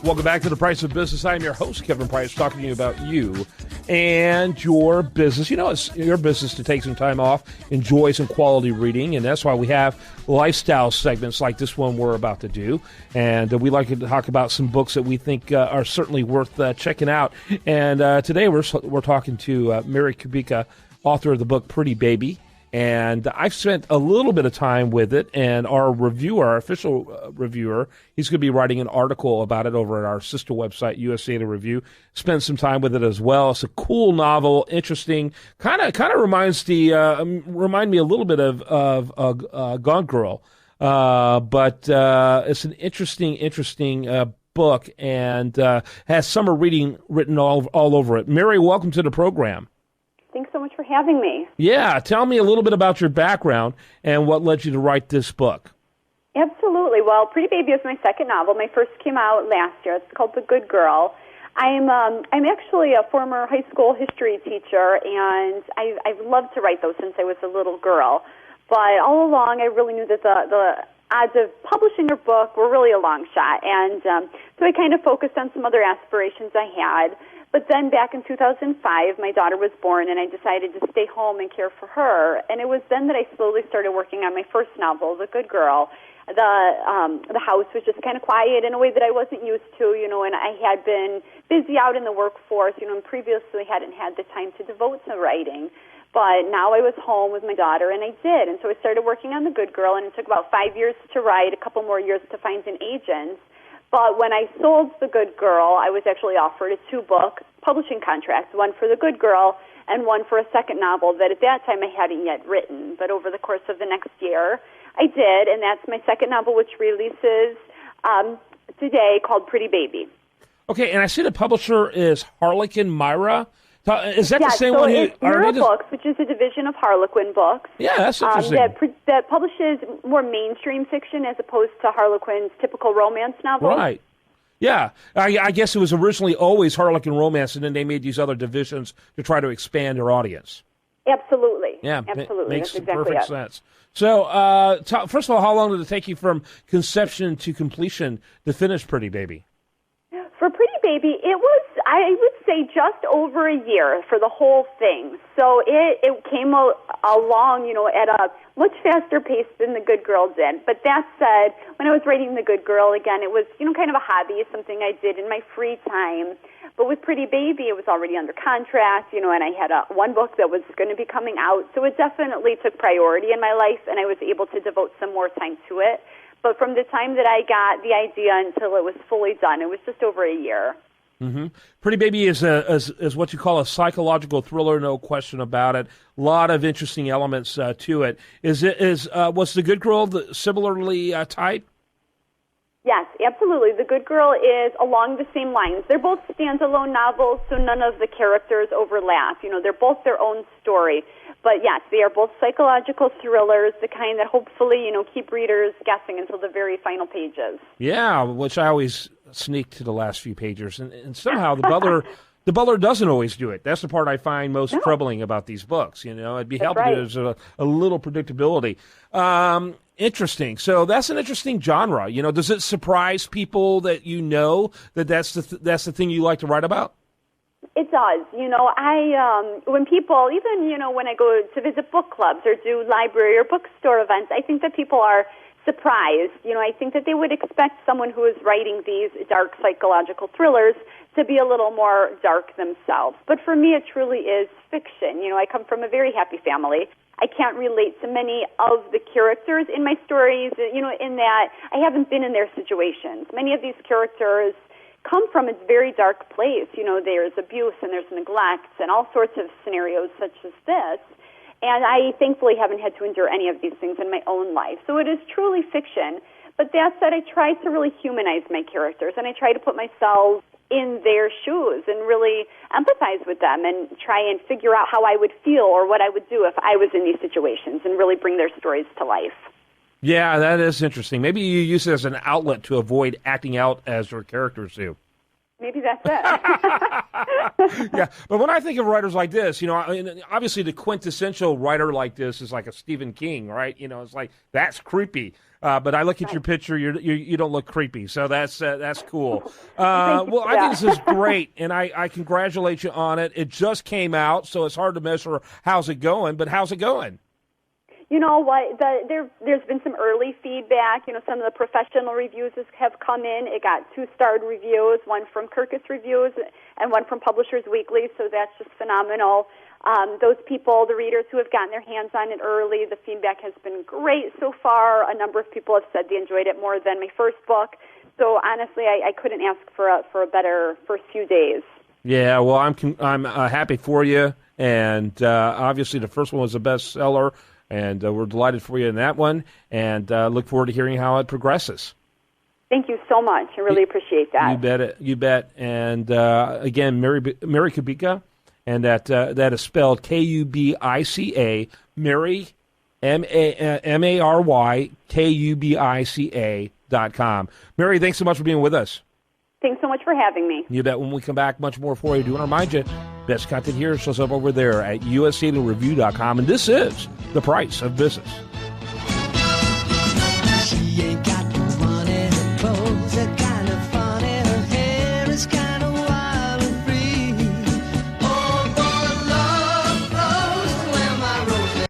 Welcome back to The Price of Business. I'm your host, Kevin Price, talking to you about you and your business. You know, it's your business to take some time off, enjoy some quality reading, and that's why we have lifestyle segments like this one we're about to do. And we like to talk about some books that we think are certainly worth checking out. And today we're talking to Mary Kubica, author of the book Pretty Baby. And I've spent a little bit of time with it, and our reviewer, our official reviewer, he's going to be writing an article about it over at our sister website, USA to Review. Spent some time with it as well. It's a cool novel, interesting, kind of remind me a little bit of Gone Girl, but it's an interesting book, and has summer reading written all over it. Mary, welcome to the program. Thanks so much for having me. Yeah, tell me a little bit about your background and what led you to write this book. Absolutely. Well, Pretty Baby is my second novel. My first came out last year. It's called The Good Girl. I'm actually a former high school history teacher, and I've loved to write those since I was a little girl. But all along, I really knew that the odds of publishing a book were really a long shot, and so I kind of focused on some other aspirations I had. But then back in 2005, my daughter was born, and I decided to stay home and care for her. And it was then that I slowly started working on my first novel, The Good Girl. The house was just kind of quiet in a way that I wasn't used to, and I had been busy out in the workforce, and previously hadn't had the time to devote to writing. But now I was home with my daughter, and I did. And so I started working on The Good Girl, and it took about 5 years to write, a couple more years to find an agent. But when I sold The Good Girl, I was actually offered a 2-book publishing contract, one for The Good Girl and one for a second novel that at that time I hadn't yet written. But over the course of the next year, I did, and that's my second novel, which releases today, called Pretty Baby. Okay, and I see the publisher is Harlequin Myra. Is that the same one? It's Myra Books, which is a division of Harlequin Books. Yeah, that's interesting. That publishes more mainstream fiction as opposed to Harlequin's typical romance novels. Right. Yeah, I guess it was originally always Harlequin romance, and then they made these other divisions to try to expand their audience. Absolutely. Yeah, absolutely. Makes That's exactly perfect sense. So, first of all, how long did it take you from conception to completion to finish Pretty Baby? For Pretty Baby, it was, I would say, just over a year for the whole thing. So it came along, at a much faster pace than The Good Girl did. But that said, when I was writing The Good Girl, again, it was, kind of a hobby, something I did in my free time. But with Pretty Baby, it was already under contract, and I had one book that was going to be coming out. So it definitely took priority in my life, and I was able to devote some more time to it. But from the time that I got the idea until it was fully done, it was just over a year. Mm-hmm. Pretty Baby is what you call a psychological thriller, no question about it. A lot of interesting elements to it. Was The Good Girl similarly typed? Yes, absolutely. The Good Girl is along the same lines. They're both standalone novels, so none of the characters overlap. They're both their own story. But yes, they are both psychological thrillers, the kind that hopefully, keep readers guessing until the very final pages. Yeah, which I always sneak to the last few pages. And somehow the butler doesn't always do it. That's the part I find most troubling about these books. It'd be helpful if there's a little predictability. Interesting. So that's an interesting genre. Does it surprise people that that's the thing you like to write about? It does. When people, even, when I go to visit book clubs or do library or bookstore events, I think that people are surprised. I think that they would expect someone who is writing these dark psychological thrillers to be a little more dark themselves. But for me, it truly is fiction. I come from a very happy family. I can't relate to many of the characters in my stories, in that I haven't been in their situations. Many of these characters come from a very dark place. There's abuse and there's neglect and all sorts of scenarios such as this. And I thankfully haven't had to endure any of these things in my own life. So it is truly fiction. But that said, I try to really humanize my characters, and I try to put myself in their shoes and really empathize with them and try and figure out how I would feel or what I would do if I was in these situations and really bring their stories to life. Yeah, that is interesting. Maybe you use it as an outlet to avoid acting out as your characters do. Maybe that's it. Yeah, but when I think of writers like this, obviously the quintessential writer like this is like a Stephen King, right? It's like, that's creepy. But I look at your picture, you don't look creepy, so that's cool. Well, I think this is great, and I congratulate you on it. It just came out, so it's hard to measure how's it going, but how's it going? You know what? There's been some early feedback. Some of the professional reviews have come in. It got 2-starred reviews, one from Kirkus Reviews and one from Publishers Weekly, so that's just phenomenal. Those people, the readers who have gotten their hands on it early, the feedback has been great so far. A number of people have said they enjoyed it more than my first book. So honestly, I couldn't ask for a better first few days. Yeah, well, I'm happy for you, and obviously the first one was a bestseller. And we're delighted for you in that one, and look forward to hearing how it progresses. Thank you so much. I really appreciate that. You bet. And again, Mary Kubica, and that is spelled Kubica, Mary, Mary, Kubica.com. Mary, thanks so much for being with us. Thanks so much for having me. You bet. When we come back, much more for you. Do want to remind you, best content here shows up over there at usareview.com. And this is The Price of Business.